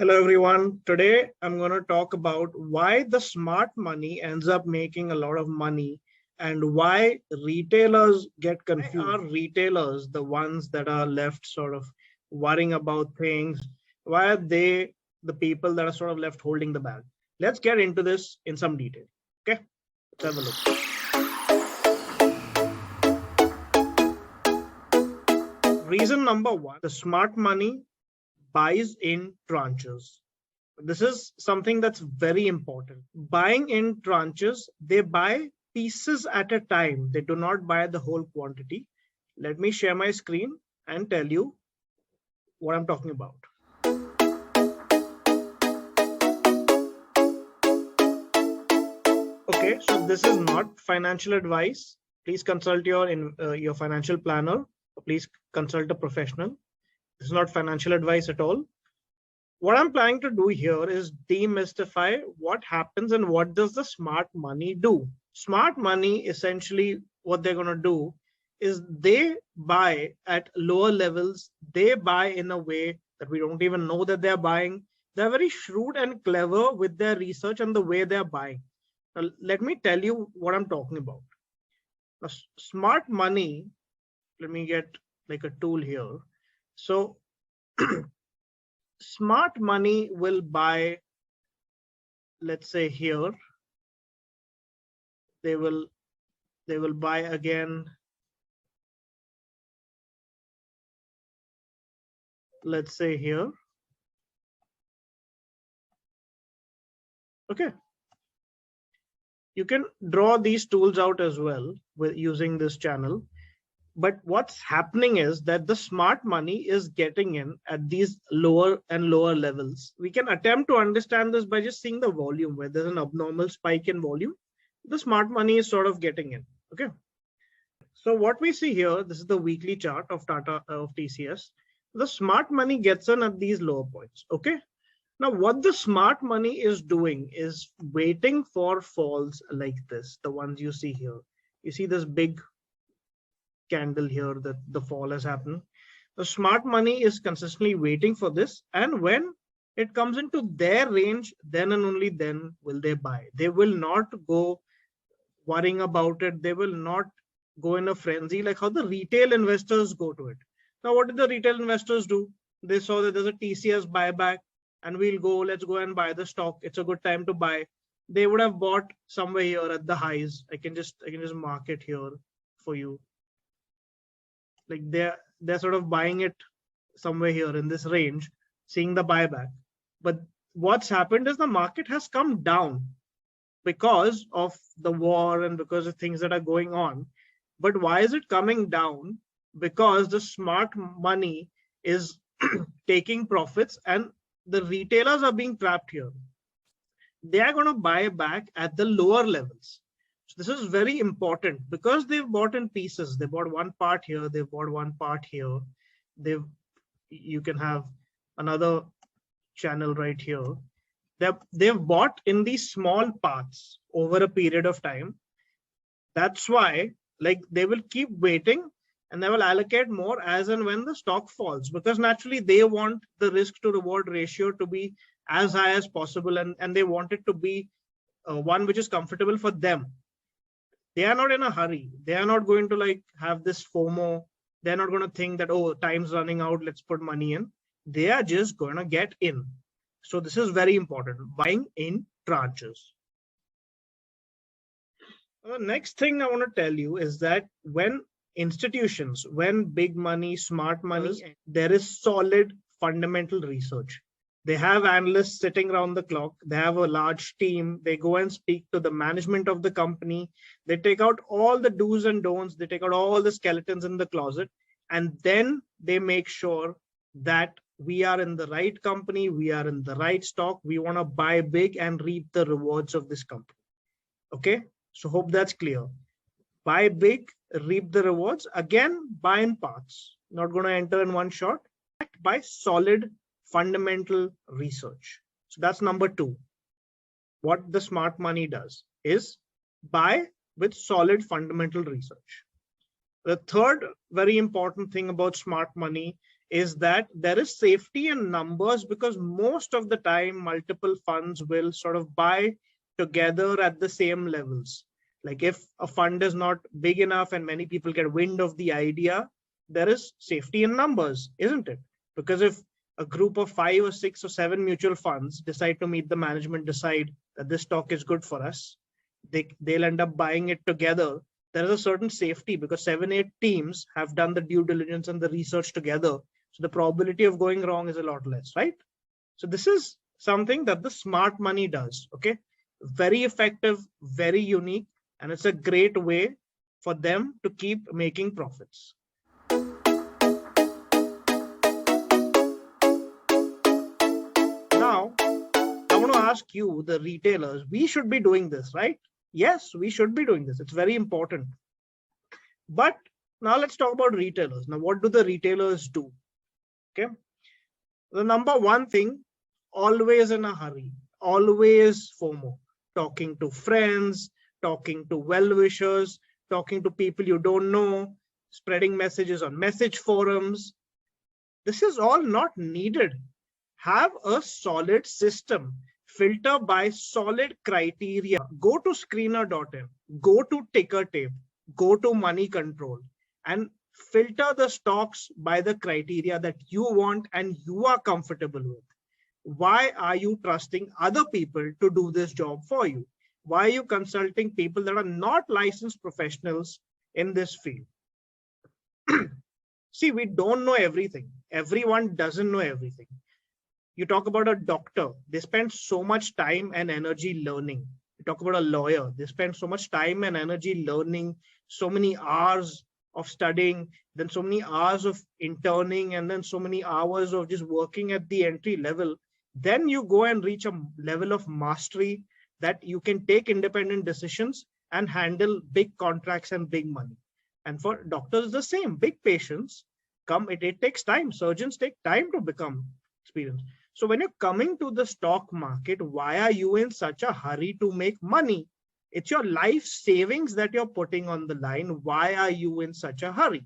Hello everyone. Today I'm going to talk about why the smart money ends up making a lot of money and why retailers get confused. Why are retailers the ones that are left sort of worrying about things? Why are they the people that are sort of left holding the bag? Let's get into this in some detail. Okay, let's have a look. Reason number one, the smart money buys in tranches. This is something that's very important. Buying in tranches, they buy pieces at a time. They do not buy the whole quantity. Let me share my screen and tell you what I'm talking about. Okay, so this is not financial advice. Please consult your financial planner. Please consult a professional. This is not financial advice at all. What I'm planning to do here is demystify what happens and what does the smart money do. Smart money, essentially what they're going to do is they buy at lower levels. They buy in a way that we don't even know that they're buying. They're very shrewd and clever with their research and the way they're buying. Now, let me tell you what I'm talking about. Now, smart money, let me get like a tool here. So smart money will buy, let's say here, they will buy again, let's say here. Okay, you can draw these tools out as well with using this channel. But what's happening is that the smart money is getting in at these lower and lower levels. We can attempt to understand this by just seeing the volume. Where there's an abnormal spike in volume, the smart money is sort of getting in. Okay. So what we see here, this is the weekly chart of TCS. The smart money gets in at these lower points. Okay. Now what the smart money is doing is waiting for falls like this, the ones you see here. You see this big candle here that the fall has happened. The smart money is consistently waiting for this, and when it comes into their range, then and only then will they buy. They will not go worrying about it. They will not go in a frenzy like how the retail investors go to it. Now what did the retail investors do? They saw that there's a TCS buyback and let's go and buy the stock. It's a good time to buy. They would have bought somewhere here at the highs. I can just mark it here for you. Like they're sort of buying it somewhere here in this range, seeing the buyback. But what's happened is the market has come down because of the war and because of things that are going on. But why is it coming down? Because the smart money is taking profits and the retailers are being trapped here. They are going to buy back at the lower levels. This is very important because they've bought in pieces. They bought one part here. They've bought one part here. You can have another channel right here. They've bought in these small parts over a period of time. That's why they will keep waiting and they will allocate more as and when the stock falls, because naturally they want the risk to reward ratio to be as high as possible, and they want it to be one which is comfortable for them. They are not in a hurry. They are not going to have this FOMO. They're not going to think that, oh, time's running out, let's put money in. They are just going to get in. So this is very important, buying in tranches. The next thing I want to tell you is that when institutions, when big money, smart money, there is solid fundamental research. They have analysts sitting around the clock. They have a large team. They go and speak to the management of the company. They take out all the do's and don'ts. They take out all the skeletons in the closet. And then they make sure that we are in the right company. We are in the right stock. We want to buy big and reap the rewards of this company. Okay. So hope that's clear. Buy big, reap the rewards. Again, buy in parts. Not going to enter in one shot. Buy solid fundamental research. So that's number two. What the smart money does is buy with solid fundamental research. The third very important thing about smart money is that there is safety in numbers, because most of the time multiple funds will sort of buy together at the same levels. Like if a fund is not big enough and many people get wind of the idea, there is safety in numbers, isn't it? Because if a group of 5 or 6 or 7 mutual funds decide to meet the management, decide that this stock is good for us, they'll end up buying it together. There is a certain safety because 7, 8 teams have done the due diligence and the research together. So the probability of going wrong is a lot less, right? So this is something that the smart money does. Okay. Very effective, very unique, and it's a great way for them to keep making profits. Now, I want to ask you, the retailers, we should be doing this, right? Yes, we should be doing this. It's very important. But now let's talk about retailers. Now, what do the retailers do? Okay. The number one thing, always in a hurry, always FOMO, talking to friends, talking to well-wishers, talking to people you don't know, spreading messages on message forums. This is all not needed. Have a solid system. Filter by solid criteria. Go to screener.in, go to ticker tape, go to money control, and filter the stocks by the criteria that you want and you are comfortable with. Why are you trusting other people to do this job for you? Why are you consulting people that are not licensed professionals in this field? See, we don't know everything. Everyone doesn't know everything. You talk about a doctor, they spend so much time and energy learning. You talk about a lawyer, they spend so much time and energy learning, so many hours of studying, then so many hours of interning, and then so many hours of just working at the entry level. Then you go and reach a level of mastery that you can take independent decisions and handle big contracts and big money. And for doctors, the same. Big patients come, it takes time. Surgeons take time to become experienced. So when you're coming to the stock market, why are you in such a hurry to make money? It's your life savings that you're putting on the line. Why are you in such a hurry?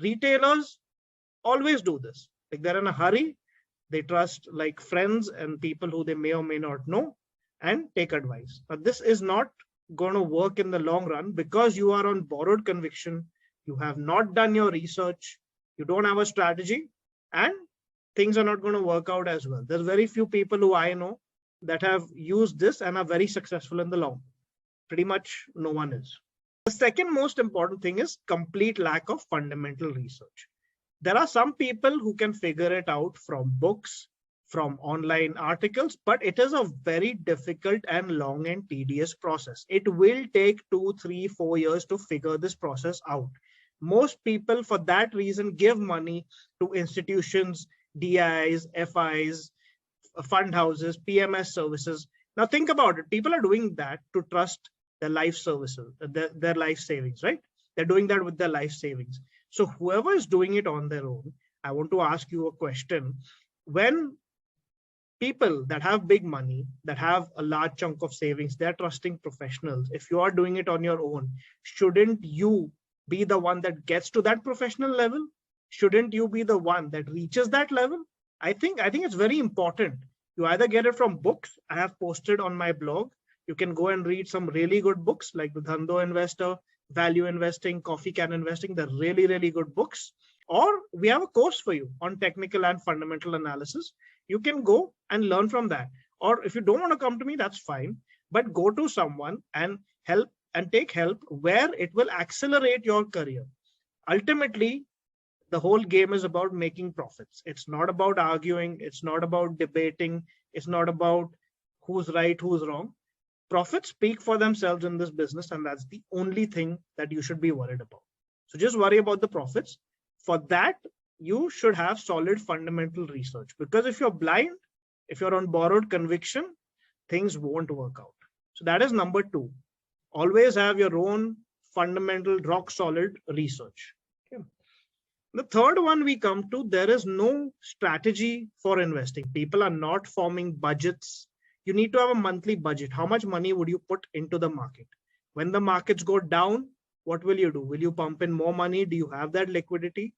Retailers always do this. Like they're in a hurry. They trust like friends and people who they may or may not know and take advice. But this is not going to work in the long run because you are on borrowed conviction. You have not done your research. You don't have a strategy, and things are not going to work out as well. There's very few people who I know that have used this and are very successful in the long. Pretty much no one is. The second most important thing is complete lack of fundamental research. There are some people who can figure it out from books, from online articles, but it is a very difficult and long and tedious process. It will take 2, 3, 4 years to figure this process out. Most people, for that reason, give money to institutions, DIs, FIs, fund houses, PMS services. Now think about it. People are doing that to trust their life services, their life savings, right? They're doing that with their life savings. So whoever is doing it on their own, I want to ask you a question. When people that have big money, that have a large chunk of savings, they're trusting professionals. If you are doing it on your own, shouldn't you be the one that gets to that professional level? Shouldn't you be the one that reaches that level? I think it's very important. You either get it from books. I have posted on my blog. You can go and read some really good books like the Dhando Investor, Value Investing, Coffee Can Investing. They're really, really good books. Or we have a course for you on technical and fundamental analysis. You can go and learn from that. Or if you don't want to come to me, that's fine. But go to someone and help and take help where it will accelerate your career. Ultimately, the whole game is about making profits. It's not about arguing. It's not about debating. It's not about who's right, who's wrong. Profits speak for themselves in this business, and that's the only thing that you should be worried about. So just worry about the profits. For that, you should have solid fundamental research, because if you're blind, if you're on borrowed conviction, things won't work out. So that is number 2. Always have your own fundamental, rock solid research. Okay. The third one we come to, there is no strategy for investing. People are not forming budgets. You need to have a monthly budget. How much money would you put into the market? When the markets go down, what will you do? Will you pump in more money? Do you have that liquidity?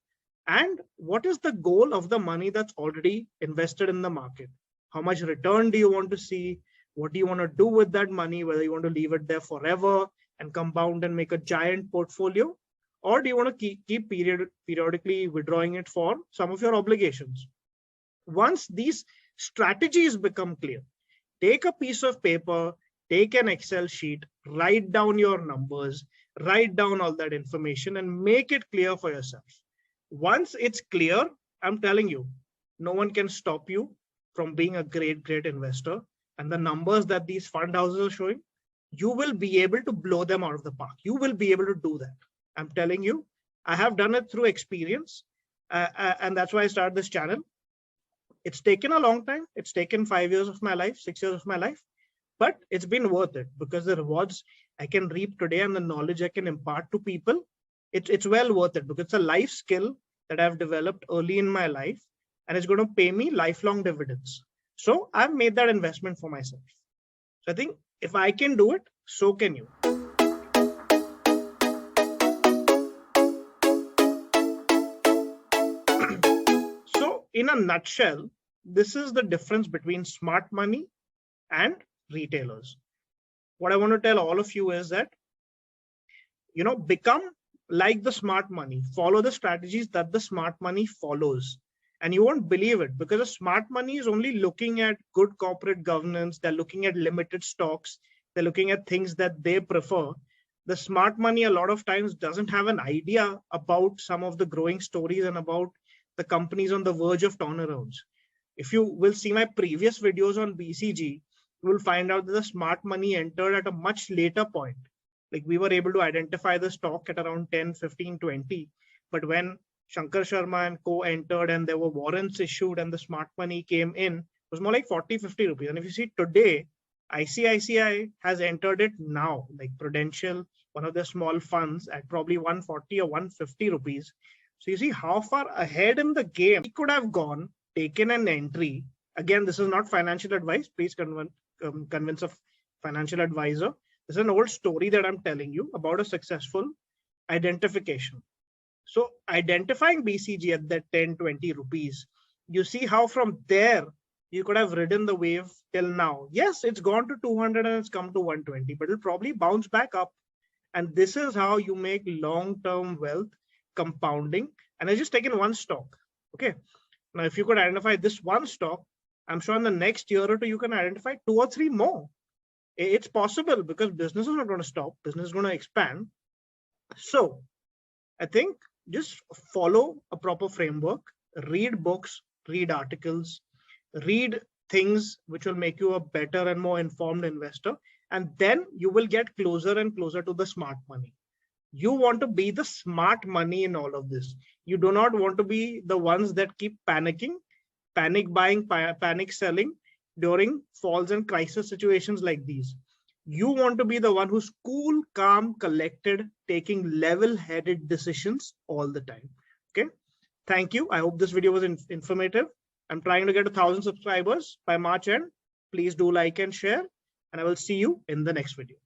And what is the goal of the money that's already invested in the market? How much return do you want to see? What do you want to do with that money? Whether you want to leave it there forever and compound and make a giant portfolio, or do you want to keep periodically withdrawing it for some of your obligations? Once these strategies become clear, take a piece of paper, take an Excel sheet, write down your numbers, write down all that information and make it clear for yourself. Once it's clear, I'm telling you, no one can stop you from being a great investor. And the numbers that these fund houses are showing, you will be able to blow them out of the park. You will be able to do that. I'm telling you, I have done it through experience. And that's why I started this channel. It's taken a long time. It's taken 5 years of my life, 6 years of my life, but it's been worth it because the rewards I can reap today and the knowledge I can impart to people, it's well worth it because it's a life skill that I've developed early in my life and it's going to pay me lifelong dividends. So I've made that investment for myself. So I think if I can do it, so can you. So in a nutshell, this is the difference between smart money and retailers. What I want to tell all of you is that, become like the smart money, follow the strategies that the smart money follows. And you won't believe it because the smart money is only looking at good corporate governance. They're looking at limited stocks. They're looking at things that they prefer. The smart money a lot of times doesn't have an idea about some of the growing stories and about the companies on the verge of turnarounds. If you will see my previous videos on BCG, you will find out that the smart money entered at a much later point. Like we were able to identify the stock at around 10, 15, 20. But when Shankar Sharma and co entered and there were warrants issued and the smart money came in, it was more like 40, 50 rupees. And if you see today, ICICI has entered it now, like Prudential, one of the small funds at probably 140 or 150 rupees. So you see how far ahead in the game we could have gone, taken an entry. Again, this is not financial advice. Please convince a financial advisor. This is an old story that I'm telling you about a successful identification. So identifying BCG at that 10, 20 rupees, you see how from there you could have ridden the wave till now. Yes, it's gone to 200 and it's come to 120, but it'll probably bounce back up. And this is how you make long-term wealth compounding. And I just taken one stock. Okay. Now, if you could identify this one stock, I'm sure in the next year or two, you can identify 2 or 3 more. It's possible because business is not going to stop. Business is going to expand. So I think just follow a proper framework, read books, read articles, read things which will make you a better and more informed investor. And then you will get closer and closer to the smart money. You want to be the smart money in all of this. You do not want to be the ones that keep panicking, panic buying, panic selling during falls and crisis situations like these. You want to be the one who's cool, calm, collected, taking level-headed decisions all the time. Okay. Thank you. I hope this video was informative. I'm trying to get 1,000 subscribers by March end. Please do like and share, and I will see you in the next video.